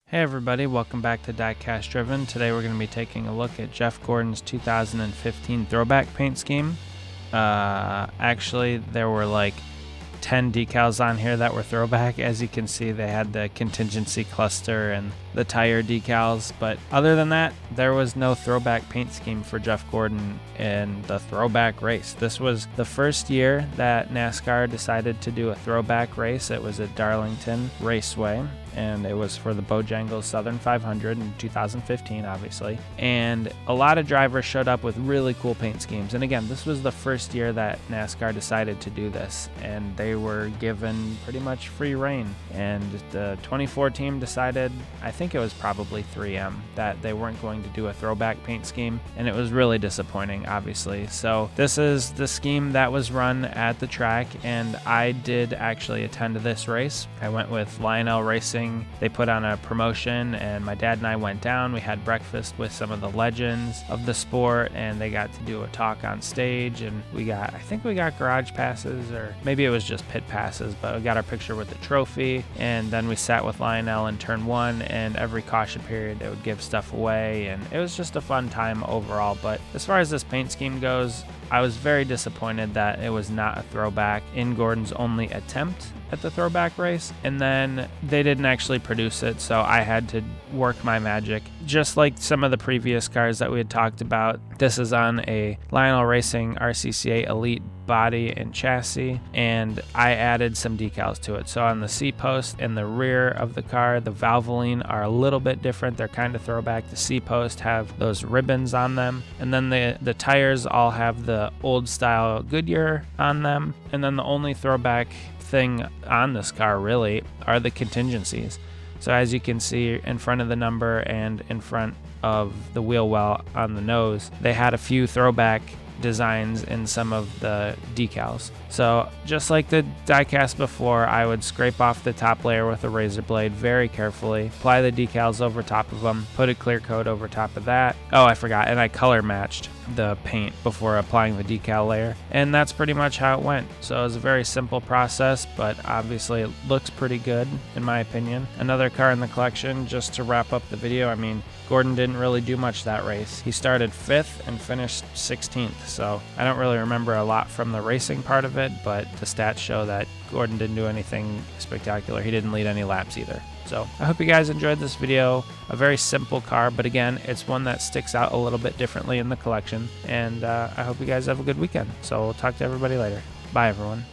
Hey everybody, welcome back to Diecast Driven. Today we're going to be taking a look at Jeff Gordon's 2015 Throwback paint scheme. Actually, there were like 10 decals on here that were Throwback. As you can see, they had the contingency cluster and the tire decals, but other than that, there was no Throwback paint scheme for Jeff Gordon in the Throwback race. This was the first year that NASCAR decided to do a Throwback race. It was at Darlington Raceway, and it was for the Bojangles Southern 500 in 2015, obviously. And a lot of drivers showed up with really cool paint schemes. And again, this was the first year that NASCAR decided to do this, and they were given pretty much free reign. And the 24 team decided, I think it was probably 3M, that they weren't going to do a Throwback paint scheme, and it was really disappointing, obviously. So this is the scheme that was run at the track, and I did actually attend this race. I went with Lionel Racing. They put on a promotion, and my dad and I went down. We had breakfast with some of the legends of the sport, and they got to do a talk on stage, and I think we got garage passes, or maybe it was just pit passes, but we got our picture with the trophy. And then we sat with Lionel in turn one, and every caution period they would give stuff away, and it was just a fun time overall. But as far as this paint scheme goes, I was very disappointed that it was not a Throwback in Gordon's only attempt at the Throwback race, and then they didn't actually produce it, so I had to work my magic. Just like some of the previous cars that we had talked about, this is on a Lionel Racing RCCA Elite body and chassis, and I added some decals to it. So on the C-post and the rear of the car, the Valvoline are a little bit different. They're kind of Throwback. The C-post have those ribbons on them, and then the tires all have the old style Goodyear on them, and then the only Throwback thing on this car really are the contingencies. So as you can see in front of the number and in front of the wheel well on the nose, they had a few Throwback designs in some of the decals. So just like the diecast before, I would scrape off the top layer with a razor blade very carefully, apply the decals over top of them, put a clear coat over top of that. Oh, I forgot, and I color matched the paint before applying the decal layer, and that's pretty much how it went. So it was a very simple process, but obviously it looks pretty good in my opinion. Another car in the collection, just to wrap up the video, I mean, Gordon didn't really do much that race. He started 5th and finished 16th, so I don't really remember a lot from the racing part of it, but the stats show that Gordon didn't do anything spectacular. He didn't lead any laps either. So I hope you guys enjoyed this video. A very simple car, but again, it's one that sticks out a little bit differently in the collection, and I hope you guys have a good weekend. So we'll talk to everybody later. Bye, everyone.